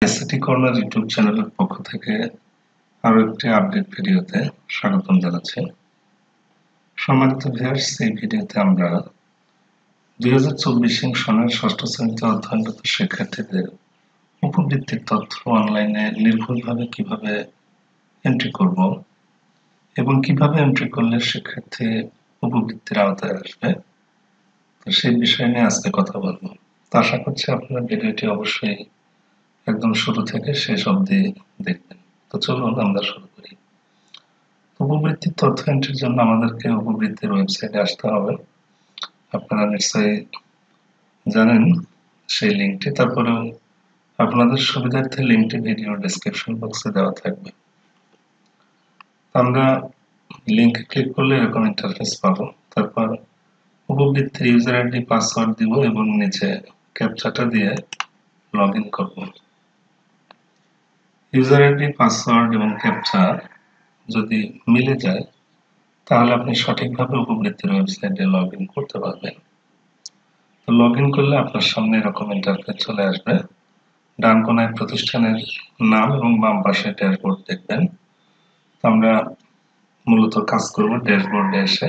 এসসিটি corner YouTube চ্যানেলের পক্ষ থেকে আরো একটি আপডেট ভিডিওতে স্বাগতম জানাচ্ছি। সম্মানিত ভিউয়ার্স, এই ভিডিওতে আমরা 2024 সনের ষষ্ঠ শ্রেণীতে অধ্যয়নরত শিক্ষার্থীদের উপবৃত্তির তথ্য অনলাইনে নির্ভুলভাবে কিভাবে এন্ট্রি করব এবং কিভাবে এন্ট্রি করলে শিক্ষার্থী উপবৃত্তির আওতায় আসবে, তো সেই বিষয় নিয়ে আজকে কথা বলবো। তো আশা করছি আপনারা ভিডিওটি অবশ্যই একদম শুরু থেকে শেষ অবধি দেখবেন। তো চলুন আমরা শুরু করি। উপবৃত্তির তথ্য এন্ট্রির জন্য আমাদেরকে উপবৃত্তির ওয়েবসাইটে আসতে হবে। আপনারা নিশ্চয়ই জানেন সেই লিঙ্কটি, তারপরেও আপনাদের সুবিধার্থে লিঙ্কটি ভিডিও ডেসক্রিপশন বক্সে দেওয়া থাকবে। আমরা লিঙ্কে ক্লিক করলে এরকম ইন্টারফেস পাবো। তারপর উপবৃত্তির ইউজার আইডি পাসওয়ার্ড দিব এবং নিচে ক্যাপচাটা দিয়ে লগ ইন করবো। ইউজার আইডি পাসওয়ার্ড এবং ক্যাপচা যদি মিলে যায় তাহলে আপনি সঠিকভাবে উপবৃত্তির ওয়েবসাইটে লগ ইন করতে পারবেন। তো লগ ইন করলে আপনার সামনে এরকম ইন্টারফেস চলে আসবে। ডান কোনায় প্রতিষ্ঠানের নাম এবং বাম পাশে ড্যাশবোর্ড দেখবেন। তো আমরা মূলত কাজ করব ড্যাশবোর্ডে এসে।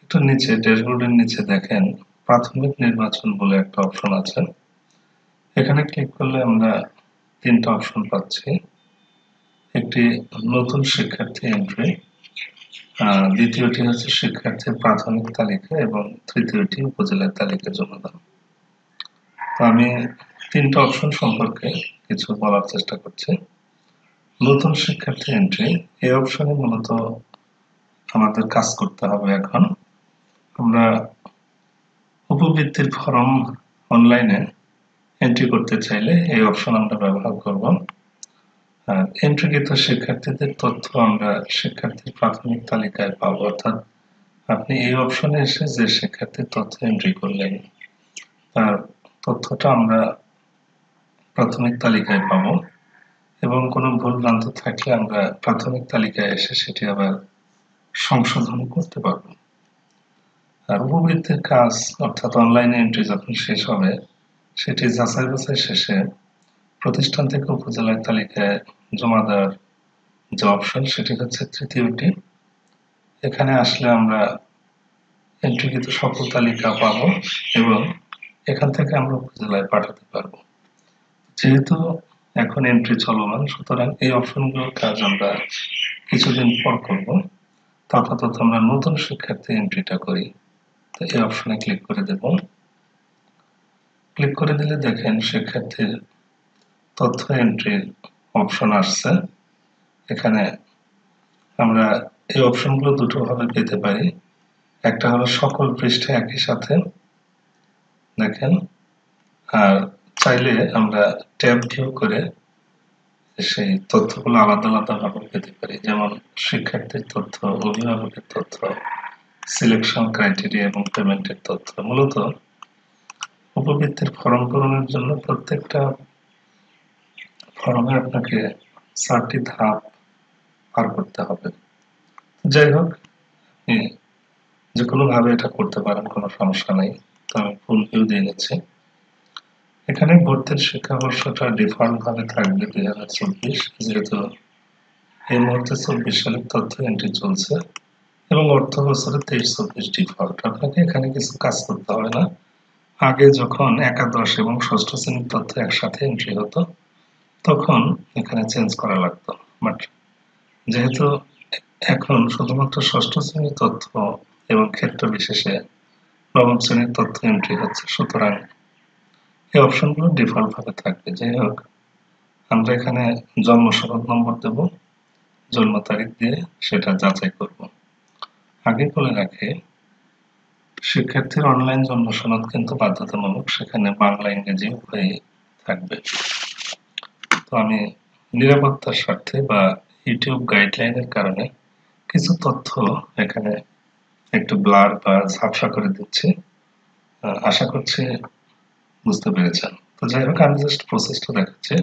একটু নিচে ড্যাশবোর্ডের নিচে দেখেন প্রাথমিক নির্বাচন বলে একটা অপশন আছে। এখানে ক্লিক করলে আমরা তিনটা অপশন পাচ্ছি। একটি নতুন শিক্ষার্থী এন্ট্রি, দ্বিতীয়টি হচ্ছে শিক্ষার্থীর প্রাথমিক তালিকা এবং তৃতীয়টি উপজেলার তালিকা জমা দান। তো আমি তিনটা অপশন সম্পর্কে কিছু বলার চেষ্টা করছি। নতুন শিক্ষার্থী এন্ট্রি, এই অপশনে মূলত আমাদের কাজ করতে হবে। এখন আমরা উপবৃত্তির ফর্ম অনলাইনে এন্ট্রি করতে চাইলে এই অপশন আমরা ব্যবহার করব। আর এন্ট্রিকৃত শিক্ষার্থীদের তথ্য আমরা শিক্ষার্থীর প্রাথমিক তালিকায় পাবো, অর্থাৎ আপনি এই অপশনে এসে যে শিক্ষার্থীর তথ্য এন্ট্রি করলেন তার তথ্যটা আমরা প্রাথমিক তালিকায় পাবো এবং কোনো ভুল ভ্রান্তি থাকলে আমরা প্রাথমিক তালিকায় এসে সেটি আবার সংশোধন করতে পারবো। আর উপবৃত্তির কাজ অর্থাৎ অনলাইনে এন্ট্রি যখন শেষ হবে সেটি যাচাই বাছাই শেষে প্রতিষ্ঠান থেকে উপজেলার তালিকায় জমা দেওয়ার যে অপশন সেটি হচ্ছে তৃতীয়টি। এখানে আসলে আমরা এন্ট্রিকৃত সকল তালিকা পাবো এবং এখান থেকে আমরা উপজেলায় পাঠাতে পারবো। যেহেতু এখন এন্ট্রি চলমান, সুতরাং এই অপশনগুলোর কাজ আমরা কিছুদিন পর করব। আপাতত আমরা নতুন শিক্ষার্থী এন্ট্রিটা করি। তো এই অপশনে ক্লিক করে দেব। ক্লিক করে দিলে দেখেন শিক্ষার্থীর তথ্য এন্ট্রির অপশন আসছে। এখানে আমরা এই অপশনগুলো দুটো ভাবে পেতে পারি। একটা হলো সকল পৃষ্ঠে একই সাথে দেখেন, আর চাইলে আমরা ট্যাব ভিউ করে সেই তথ্যগুলো আলাদা আলাদা ভাবে পেতে পারি, যেমন শিক্ষার্থীর তথ্য, অভিভাবকের তথ্য, সিলেকশন ক্রাইটেরিয়া এবং পেমেন্টের তথ্য। মূলত উপবৃত্তির ফর্ম পূরণের জন্য প্রত্যেকটা ফর্মে আপনাকে 4টি ধাপ পার করতে হবে। যাই হোক, আপনি যে কোনো ভাবে এটা করতে পারেন, কোনো সমস্যা নেই। তো আমি ফুল ভিউ দিয়ে নিচ্ছি। এখানে ভর্তির শিক্ষাবর্ষটা ডিফল্ট ভাবে থাকবে 2024, যেহেতু এই মুহূর্তে 24 সালের তথ্য এন্ট্রি চলছে এবং অর্থ বছরে 23-24 ডিফল্ট। আপনাকে এখানে কিছু কাজ করতে হবে না। আগে যখন একাদশ এবং ষষ্ঠ শ্রেণীর তথ্য একসাথে এন্ট্রি হতো তখন এখানে চেঞ্জ করা লাগতো, বাট যেহেতু এখন শুধুমাত্র ষষ্ঠ শ্রেণীর তথ্য এবং ক্ষেত্র বিশেষে নবম শ্রেণীর তথ্য এন্ট্রি হচ্ছে, সুতরাং এই অপশনগুলো ডিফল্ট ভাবে থাকবে। যাই হোক, আমরা এখানে জন্ম সনদ নম্বর দেব, জন্ম তারিখ দিয়ে সেটা যাচাই করব। আগে বলে রাখি, শিক্ষার্থীর অনলাইন জন্ম সনদ কিন্তু বাধ্যতামূলক, সেখানে বাংলা ইংরেজি উভয়ই থাকবে। তো আমি নিরাপত্তার স্বার্থে বা ইউটিউব গাইডলাইনের কারণে কিছু তথ্য এখানে একটু ব্লার বা ঝাপসা করে দিচ্ছি। আশা করছি বুঝতে পেরেছেন। তো যাই হোক, আমি জাস্ট প্রসেসটা দেখাচ্ছি।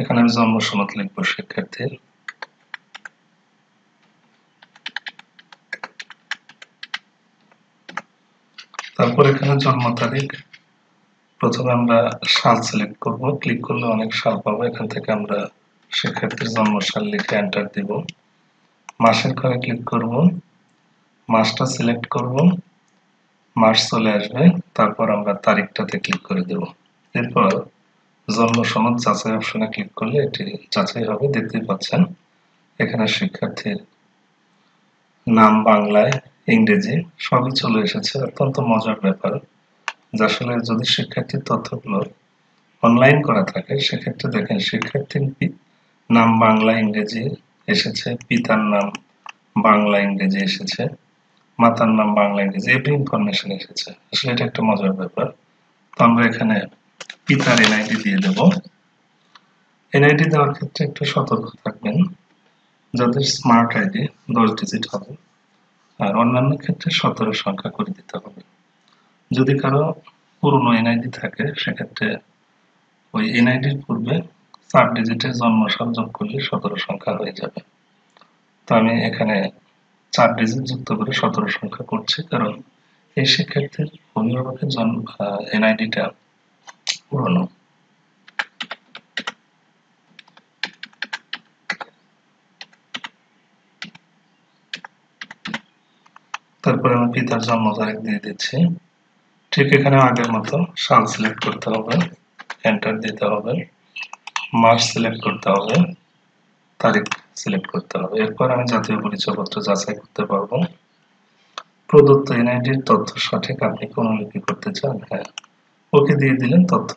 এখানে আমি জন্ম সনদ লিখবো শিক্ষার্থীর, তারপর এখানে জন্ম তারিখ, প্রথমে আমরা সাল সিলেক্ট করব, ক্লিক করলে অনেক সাল পাবো। এখান থেকে আমরা শিক্ষার্থীর জন্ম সাল লিখে এন্টার দিব। মাসের ঘরে ক্লিক করব, মাসটা সিলেক্ট করব, মাস চলে আসবে। তারপর আমরা তারিখটাতে ক্লিক করে দেব। এরপর জন্ম সনদ যাচাই অপশনে ক্লিক করলে এটি যাচাই হবে। দেখতেই পাচ্ছেন এখানে শিক্ষার্থীর নাম বাংলায়, ইংরেজি সবই চলে এসেছে। অত্যন্ত মজার ব্যাপার যে আসলে যদি শিক্ষার্থীর তথ্যগুলো অনলাইন করা থাকে সেক্ষেত্রে দেখেন শিক্ষার্থীর নাম বাংলা ইংরেজি এসেছে, পিতার নাম বাংলা ইংরেজি এসেছে, মাতার নাম বাংলা ইংরেজি এভরি ইনফরমেশন এসেছে। আসলে এটা একটা মজার ব্যাপার। তো আমরা এখানে পিতার এনআইডি দিয়ে দেব। এনআইডি দেওয়ার ক্ষেত্রে একটু সতর্ক থাকবেন, যাদের স্মার্ট আইডি 10 ডিজিট হবে আর অন্যান্য ক্ষেত্রে 17 সংখ্যা করে দিতে হবে। যদি কারো পুরনো এনআইডি থাকে সেক্ষেত্রে ওই এনআইডির পূর্বে 4 ডিজিটের জন্মসাল যোগ করলে 17 সংখ্যা হয়ে যাবে। তো আমি এখানে 4 ডিজিট যুক্ত করে 17 সংখ্যা করছি, কারণ এই শিক্ষার্থীর অভিভাবকের জন্ম এনআইডিটা পুরনো। তারপরে আমি পিতার জন্ম তারিখ দিয়ে দিচ্ছি। ঠিক এখানে আগের মতো সাল সিলেক্ট করতে হবে, এন্টার দিতে হবে, মাস সিলেক্ট করতে হবে, তারিখ সিলেক্ট করতে হবে। এরপর আমি জাতীয় পরিচয়পত্র যাচাই করতে পারবো। প্রদত্ত এনআইডির তথ্য সঠিক, আপনি কি অনুলিপি করতে চান? হ্যাঁ, ওকে দিয়ে দিলেন, তথ্য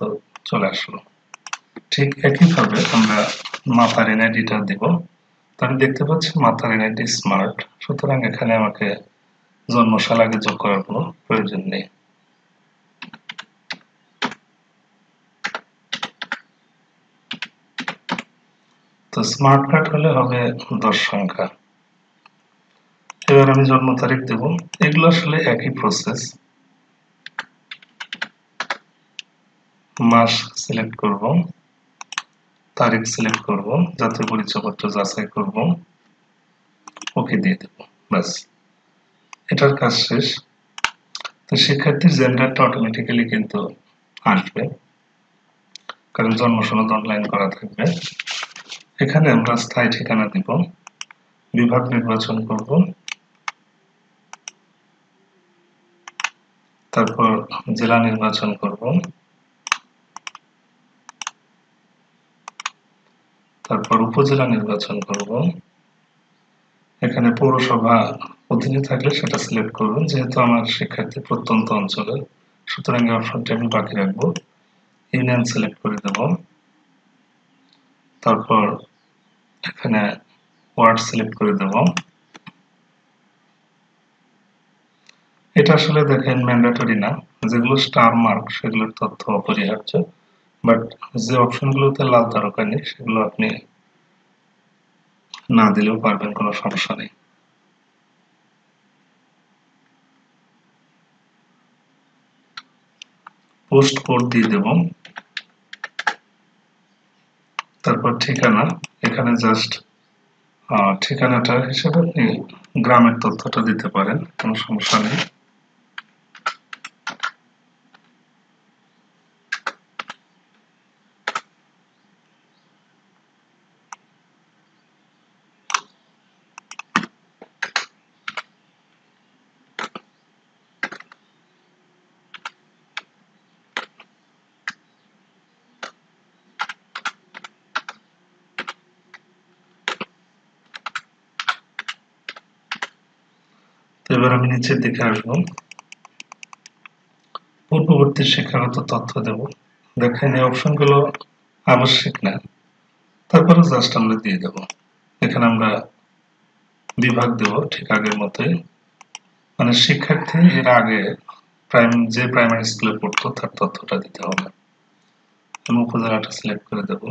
চলে আসলো। ঠিক একইভাবে আমরা মাতার এনআইডিটা দিব। তো আমি দেখতে পাচ্ছি মাতার এনআইডি স্মার্ট, সুতরাং এখানে আমাকে জন্মসাল আগে যোগ করার কোনো প্রয়োজন নেই। তো স্মার্ট কার্ড হলে হবে 10 সংখ্যা। এবার আমি জন্ম তারিখ দেব। এগুলো আসলে একই প্রসেস। মাস সিলেক্ট করব, তারিখ সিলেক্ট করব, জাতীয় পরিচয়পত্র যাচাই করব, ওকে দিয়ে দেব, ব্যাস এটার কাজ শেষ। তো শিক্ষার্থীর জেন্ডারটা অটোমেটিক্যালি কিন্তু আসবে, কারণ জন্ম সনদ অনলাইন করা থাকবে। এখানে আমরা স্থায়ী ঠিকানা দিব, বিভাগ নির্বাচন করব, তারপর জেলা নির্বাচন করব, তারপর উপজেলা নির্বাচন করব। এখানে পৌরসভা অধীনে থাকলে সেটা সিলেক্ট করবেন, যেহেতু আমার শিক্ষার্থী প্রত্যন্ত অঞ্চলের, সুতরাং এই অপশনটি আমি বাকি রাখবো। ইউনিয়ন সিলেক্ট করে দেব, তারপর এখানে ওয়ার্ড সিলেক্ট করে দেব। এটা আসলে দেখেন ম্যান্ডেটরি না, যেগুলো স্টার মার্ক সেগুলোর তথ্য অপরিহার্য, বাট যে অপশনগুলোতে লাল তারকা নেই সেগুলো আপনি না দিলেও পারবেন, কোনো সমস্যা নেই। পোস্ট কোড দিয়ে দেব, তারপর ঠিকানা, এখানে জাস্ট ঠিকানাটা হিসেবে আপনি গ্রামের তথ্যটা দিতে পারেন, কোনো সমস্যা নেই। তো এবার আমি নিচের দিকে আসবো, পূর্ববর্তী শিক্ষাগত তথ্য দেব। দেখেন এই অপশনগুলো আবশ্যিক না, তারপরে জাস্ট আমরা দিয়ে দেব। এখানে আমরা বিভাগ দেব ঠিক আগের মতোই, মানে শিক্ষার্থী এর আগে যে প্রাইমারি স্কুলে পড়তো তার তথ্যটা দিতে হবে। আমি উপজেলাটা সিলেক্ট করে দেব,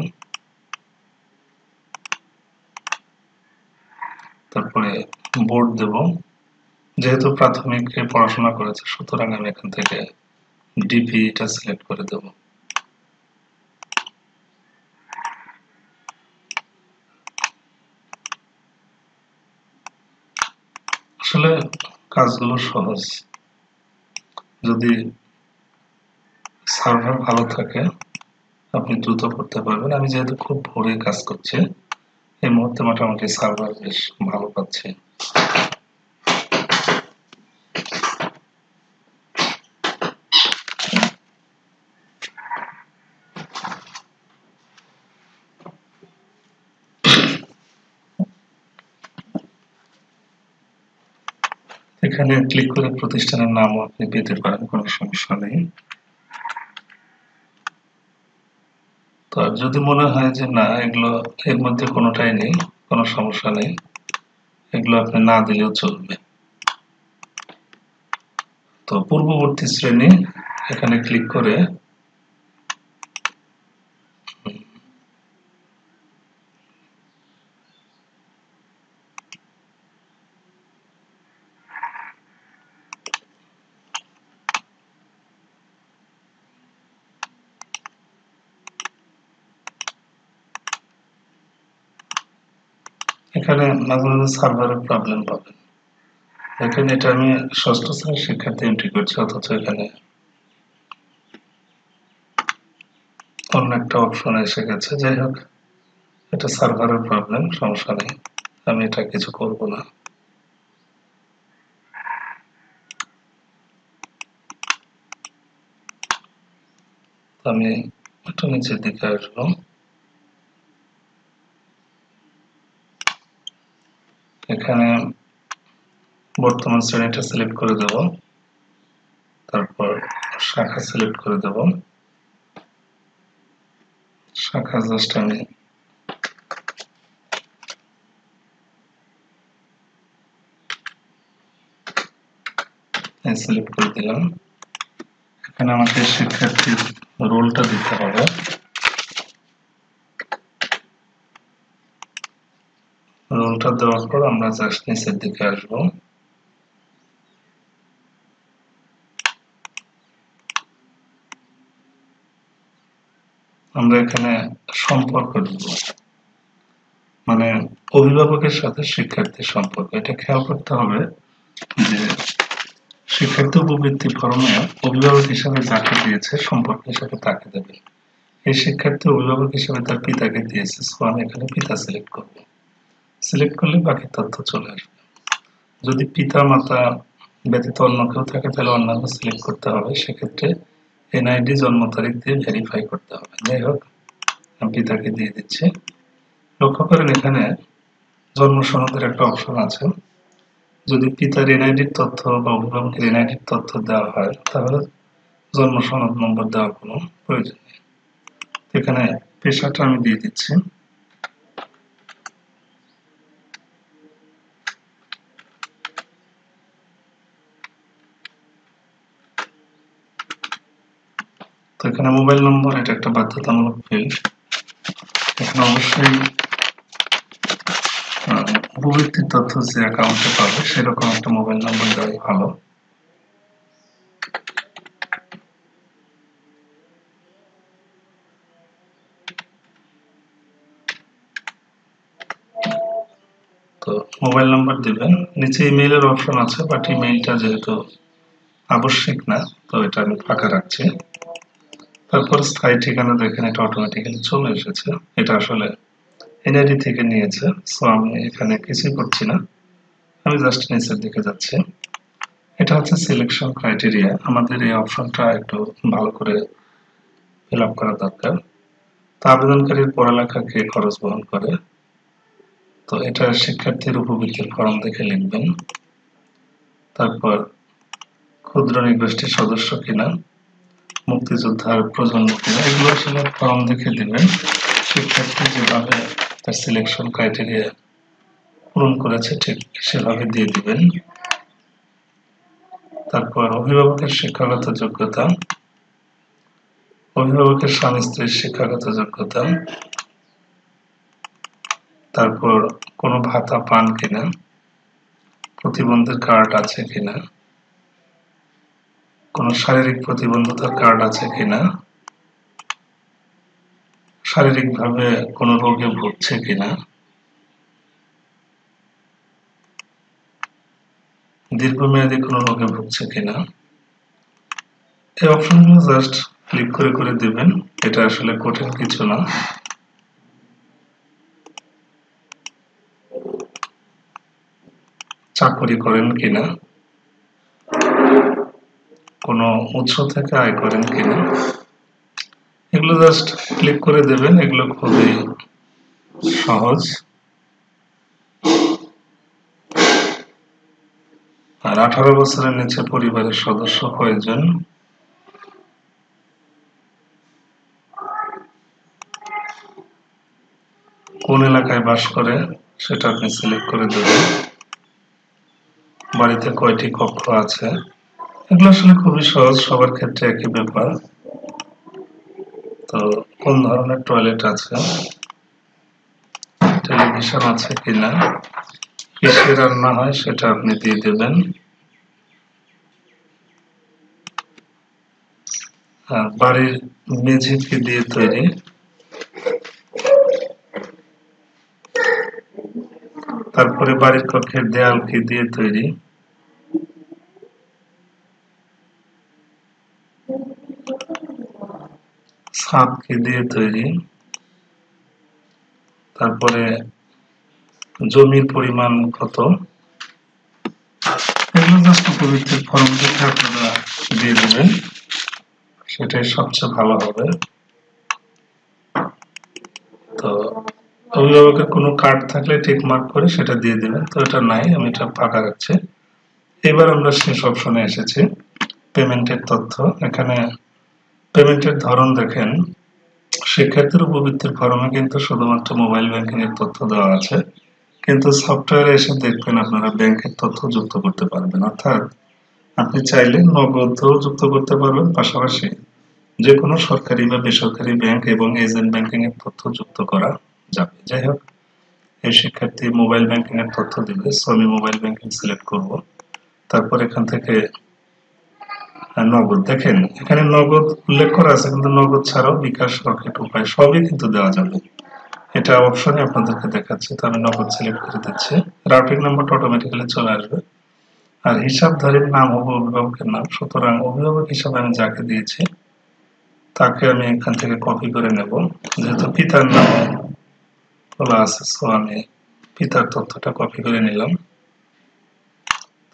তারপরে বোর্ড দেব। যেহেতু প্রাথমিকে পড়াশোনা করেছে সুতরাং আমি এখান থেকে ডিপিটা সিলেক্ট করে দেব। আসলে কাজগুলো সহজ, যদি সার্ভার ভালো থাকে আপনি দ্রুত করতে পারবেন। আমি যেহেতু খুব ভোরে কাজ করছি, এই মুহূর্তে মোটামুটি সার্ভার বেশ ভালো পাচ্ছি। এখানে ক্লিক করে প্রতিষ্ঠানের নামও আপনি পেতে পারেন, কোনো সমস্যা নেই। তো যদি মনে হয় যে না এগুলো এর মধ্যে কোনোটাই নেই, কোনো সমস্যা নেই, এগুলো আপনি না দিলেও চলবে। তো পূর্ববর্তী শ্রেণী এখানে ক্লিক করে এখানে মাঝে মাঝে সার্ভারের প্রবলেম পাবেন। এখানে এটা আমি ষষ্ঠ শ্রেণীর শিক্ষার্থী এন্ট্রি করছি, অথচ এখানে অন্য একটা অপশন এসে গেছে। যাই হোক, এটা সার্ভারের প্রবলেম, সমস্যা নেই, আমি এটা কিছু করব না। আমি একটু নিচের দিকে আসবো। এখানে বর্তমান শ্রেণীটা সিলেক্ট করে দেব, তারপর শাখা সিলেক্ট করে দেব। শাখা জাস্ট আমি সিলেক্ট করে দিলাম। এখানে আমাকে শিক্ষার্থীর রোলটা দিতে হবে। রোলটা দেওয়ার পর আমরা জাস্ট নিচের দিকে আসবো। আমরা এখানে সম্পর্ক দিব, মানে অভিভাবকের সাথে শিক্ষার্থীর সম্পর্ক। এটা খেয়াল করতে হবে যে শিক্ষার্থী উপবৃত্তি ফর্মে অভিভাবক হিসাবে যাকে দিয়েছে সম্পর্ক হিসাবে তাকে দেবে। এই শিক্ষার্থী অভিভাবক হিসাবে তার পিতাকে দিয়েছে, সো আমি এখানে পিতা সিলেক্ট করব। সিলেক্ট করলে বাকি তথ্য চলে আসবে। যদি পিতা মাতা ব্যতীত অন্য কেউ থাকে তাহলে অন্যান্য সিলেক্ট করতে হবে, সেক্ষেত্রে এনআইডি জন্ম তারিখ দিয়ে ভেরিফাই করতে হবে। যাই হোক, আমি পিতাকে দিয়ে দিচ্ছি। লক্ষ্য করেন এখানে জন্ম সনদের একটা অপশন আছে। যদি পিতার এনআইডির তথ্য বা অভিভাবকের এনআইডির তথ্য দেওয়া হয় তাহলে জন্ম সনদ নম্বর দেওয়ার কোনো প্রয়োজন নেই। এখানে পেশাটা আমি দিয়ে দিচ্ছি। তো এখানে মোবাইল নম্বর, এটা একটা বাধ্যতামূলক ফিল্ড। এখানে অবশ্যই উপবৃত্তির তথ্য যে অ্যাকাউন্টে পাবে সেরকম একটা মোবাইল নম্বর দেওয়াই ভালো। তো মোবাইল নাম্বার দিবেন, নিচে ইমেইলের অপশন আছে, বাট ইমেইলটা যেহেতু আবশ্যিক না তো এটা আমি ফাঁকা রাখছি। তারপর স্থায়ী ঠিকানা দেখেন, এটা অটোমেটিক্যালি চলে এসেছে। এটা আসলে এনআইডি থেকে নিয়েছে, সো আমি এখানে কিছুই করছি না, আমি জাস্ট নিচের দিকে যাচ্ছি। এটা হচ্ছে সিলেকশন ক্রাইটেরিয়া। আমাদের এই অপশনটা একটু ভালো করে ফিল আপ করা দরকার। তো আবেদনকারীর পড়ালেখা কে খরচ বহন করে, তো এটা শিক্ষার্থীর উপবৃত্তির ফর্ম দেখে লিখবেন। তারপর ক্ষুদ্র নিগোষ্ঠীর সদস্য কিনা, মুক্তিযোদ্ধার প্রজন্ম কিনা, এগুলো আসলে ফর্ম দেখে দিবেন। শিক্ষার্থী যেভাবে তার সিলেকশন ক্রাইটেরিয়া পূরণ করেছে ঠিক সেভাবে দিয়ে দিবেন। তারপর অভিভাবকের শিক্ষাগত যোগ্যতা, অভিভাবকের স্বামী স্ত্রীর শিক্ষাগত যোগ্যতা, তারপর কোনো ভাতা পান কিনা, প্রতিবন্ধীর কার্ড আছে কিনা, কোনো শারীরিক প্রতিবন্ধতার কার্ড আছে কিনা, শারীরিকভাবে কোনো রোগে ভুগছে কিনা, দীর্ঘমেয়াদী কোনো রোগে ভুগছে কিনা। এই অপশনগুলো জাস্ট ক্লিক করে করে দেবেন, এটা আসলে কঠিন কিছু না। চাকরি করেন কিনা, কোনো উৎস থেকে আয় করেন কিনা, এগুলো জাস্ট ক্লিক করে দেবেন। এগুলো খুবই সহজ। আর 18 বছরের নিচে পরিবারের সদস্য কয়জন, কোন এলাকায় বাস করে সেটা আপনি সিলেক্ট করে দেবেন। বাড়িতে কয়টি কক্ষ আছে, এগুলো আসলে খুবই সহজ, সবার ক্ষেত্রে একই ব্যাপার। তো কোন ধরনের টয়লেট আছে, টেলিভিশন আছে কিনা, কিসে রান্না হয় সেটা আপনি দিয়ে দেবেন। আর বাড়ির মেঝে কি দিয়ে তৈরি, তারপরে বাড়ির কক্ষের দেয়াল কি দিয়ে তৈরি, ছাদ কি দিয়ে তৈরি, তারপরে জমির পরিমাণ কত, এগুলো জাস্ট উপবৃত্তির ফর্ম দেখে আপনারা দিয়ে দেবেন, সেটাই সবচেয়ে ভালো হবে। তো অভিভাবকের কোনো কার্ড থাকলে টিক মার্ক করে সেটা দিয়ে দেবেন। তো এটা নাই, আমি এটা ফাঁকা রাখছি। এবার আমরা শেষ অপশনে এসেছি, পেমেন্টের তথ্য। এখানে পেমেন্টের ধরন দেখেন, শিক্ষার্থীর উপবৃত্তির ফর্মে কিন্তু শুধুমাত্র মোবাইল ব্যাংকিং এর তথ্য দেওয়া আছে, কিন্তু সফটওয়্যারে এসে দেখবেন আপনারা ব্যাংকের তথ্য যুক্ত করতে পারবেন। অর্থাৎ আপনি চাইলে নগদও যুক্ত করতে পারবেন, পাশাপাশি যে কোনো সরকারি বা বেসরকারি ব্যাংক এবং এজেন্ট ব্যাংকিং এর তথ্য যুক্ত করা যাবে। যাই হোক, এই শিক্ষার্থী মোবাইল ব্যাংকিং এর তথ্য দিবে, সো আমি মোবাইল ব্যাংকিং সিলেক্ট করব। তারপর এখান থেকে নগদ, দেখেন এখানে নগদ উল্লেখ করা আছে, কিন্তু নগদ ছাড়াও বিকাশ, রকেট, উপায় সবই কিন্তু দেওয়া যাবে। এটা অপশনে আপনাদেরকে দেখাচ্ছে। তো আমি নগদ সিলেক্ট করে দিচ্ছি, রাউটিং নাম্বারটা অটোমেটিক্যালি চলে আসবে। আর হিসাবধারীর নাম হবে অভিভাবকের নাম, সুতরাং অভিভাবক হিসাবে আমি যাকে দিয়েছি তাকে আমি এখান থেকে কপি করে নেব। যেহেতু পিতার নাম বলা আছে, সো আমি পিতার তথ্যটা কপি করে নিলাম।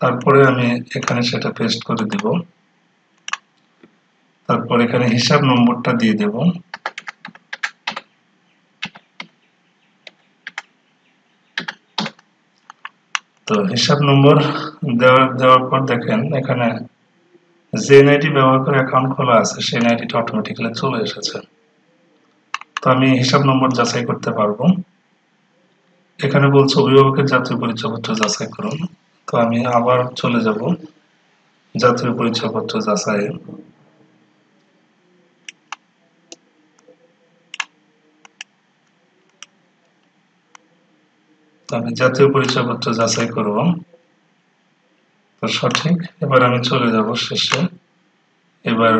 তারপরে আমি এখানে সেটা পেস্ট করে দিব। তারপর এখানে হিসাব নম্বরটা দিয়ে দেব। তো হিসাব নম্বর দেওয়ার পর দেখেন এখানে যে এনআইডি ব্যবহার করে অ্যাকাউন্ট খোলা আছে সেই এনআইডিটা অটোমেটিক্যালি চলে এসেছে। তো আমি হিসাব নম্বর যাচাই করতে পারবো। এখানে বলছে অভিভাবকের জাতীয় পরিচয়পত্র যাচাই করুন। তো আমি আবার চলে যাব জাতীয় পরিচয়পত্র যাচাই। তো আমি জাতীয় পরিচয়পত্র যাচাই করব, তো সঠিক। এবার আমি চলে যাব শেষে। এবার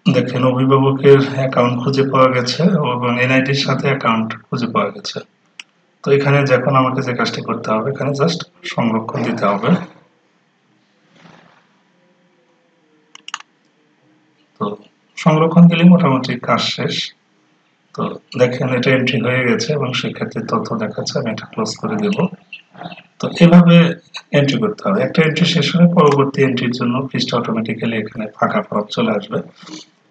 দেখেন অভিভাবকের অ্যাকাউন্ট খুঁজে পাওয়া গেছে এবং এনআইডির সাথে অ্যাকাউন্ট খুঁজে পাওয়া গেছে। তো এখানে যখন আমাকে যে কাজটি করতে হবে, এখানে জাস্ট সংরক্ষণ দিতে হবে। তো সংরক্ষণ দিলে মোটামুটি কাজ শেষ। তো দেখেন এটা এন্ট্রি হয়ে গেছে এবং শিক্ষার্থীর তথ্য দেখাচ্ছে, আমি এটা ক্লোজ করে দেব। তো এভাবে এন্ট্রি করতে হবে। একটা এন্ট্রি শেষ হলে পরবর্তী এন্ট্রির জন্য পৃষ্ঠা অটোমেটিক্যালি এখানে ফাঁকা ফরম চলে আসবে।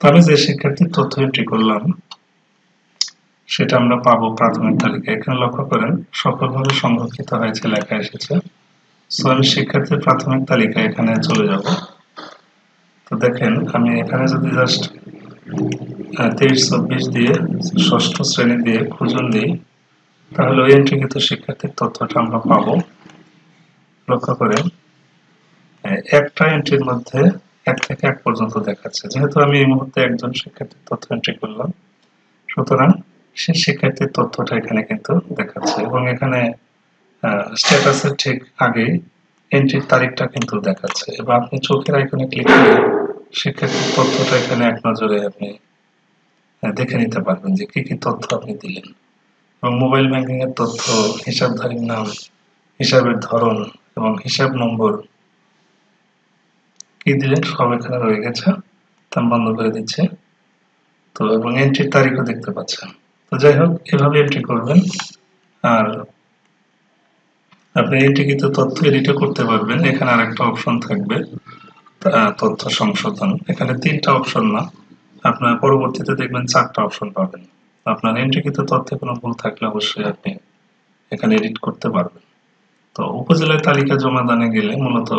তবে যে শিক্ষার্থীর তথ্য এন্ট্রি করলাম সেটা আমরা পাবো প্রাথমিক তালিকায়। এখানে লক্ষ্য করেন সফলভাবে সংরক্ষিত হয়েছে লেখা এসেছে। সো আমি শিক্ষার্থীর প্রাথমিক তালিকায় এখানে চলে যাব। তো দেখেন আমি এখানে যদি জাস্ট 23-24 দিয়ে ষষ্ঠ শ্রেণী দিয়ে খুঁজুন দিই, তাহলে ওই এন্ট্রিকৃত শিক্ষার্থীর তথ্যটা আমরা পাবো। লক্ষ্য করেন একটা এন্ট্রির মধ্যে 1 থেকে 1 পর্যন্ত দেখাচ্ছে। যেহেতু আমি এই মুহূর্তে একজন শিক্ষার্থীর তথ্য এন্ট্রি করলাম, সুতরাং সেই শিক্ষার্থীর তথ্যটা এখানে কিন্তু দেখাচ্ছে এবং এখানে স্ট্যাটাসের ঠিক আগেই এন্ট্রির তারিখটা কিন্তু দেখাচ্ছে। এবার আপনি চোখের আইকনে ক্লিক করে শিক্ষার্থীর তথ্যটা এখানে এক নজরে আপনি দেখে নিতে পারবেন যে কি কি তথ্য আপনি দিলেন। এবং মোবাইল ব্যাংকিং এর তথ্য, হিসাবধারীর নাম, হিসাবের ধরন এবং হিসাব নম্বর কি দিলেন সব এখানে রয়ে গেছে। তা আমি বন্ধ করে দিচ্ছি। তো এবং এন্ট্রির তারিখও দেখতে পাচ্ছেন। তো যাই হোক, এভাবে এন্ট্রি করবেন। আর আপনি এন্ট্রিকৃত তথ্য এডিটও করতে পারবেন। এখানে আরেকটা অপশন থাকবে, তথ্য সংশোধন। এখানে ৩টা অপশন না, আপনার পরবর্তীতে দেখবেন ৪টা অপশন পাবেন। আপনার এন্ট্রিকৃত তথ্যে কোনো ভুল থাকলে অবশ্যই আপনি এখানে এডিট করতে পারবেন। তো উপজেলায় তালিকা জমা দানে গেলে মূলত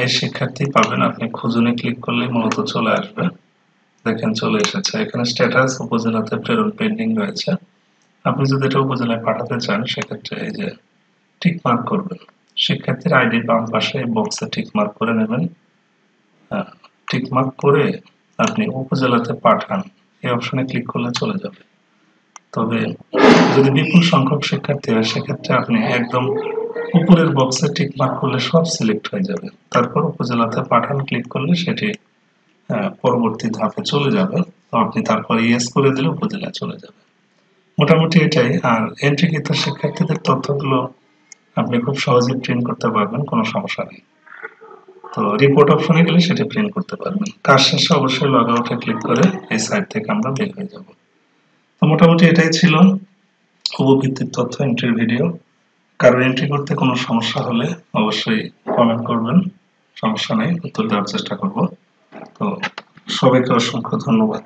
এই শিক্ষার্থী পাবেন। আপনি খুঁজুনে ক্লিক করলে মূলত চলে আসবে। দেখেন চলে এসেছে। এখানে স্ট্যাটাস উপজেলাতে প্রেরণ পেন্ডিং রয়েছে। আপনি যদি এটা উপজেলায় পাঠাতে চান সেক্ষেত্রে এই যে টিক মার্ক করবেন। শিক্ষার্থীর আইডি বাম পাশে বক্সে টিক মার্ক করে নেবেন। টিক মার্ক করে আপনি উপজেলাতে পাঠান এই অপশনে ক্লিক করলে চলে যাবে। তবে যদি বিপুল সংখ্যক শিক্ষার্থী হয় সেক্ষেত্রে আপনি একদম উপরের বক্সে টিক মার্ক করলে সব সিলেক্ট হয়ে যাবে। তারপর উপজেলাতে পাঠান ক্লিক করলে সেটি পরবর্তী ধাপে চলে যাবে। তো আপনি তারপর ইয়েস করে দিলে উপজেলায় চলে যাবে। মোটামুটি এটাই। আর এন্ট্রিকৃত শিক্ষার্থীদের তথ্যগুলো আপনি খুব সহজেই প্রিন্ট করতে পারবেন, কোনো সমস্যা নেই। তো রিপোর্ট অপশনে গেলে সেটা প্রিন্ট করতে পারবেন। কাজ শেষে অবশ্যই লগ আউটে ক্লিক করে এই সাইট থেকে আমরা বের হয়ে যাব। তো মোটামুটি এটাই ছিল উপভিত্তিক তথ্য এন্ট্রির ভিডিও। কারো এন্ট্রি করতে কোনো সমস্যা হলে অবশ্যই কমেন্ট করবেন, সমস্যা নেই, উত্তর দেওয়ার চেষ্টা করব। তো সবাইকে অসংখ্য ধন্যবাদ।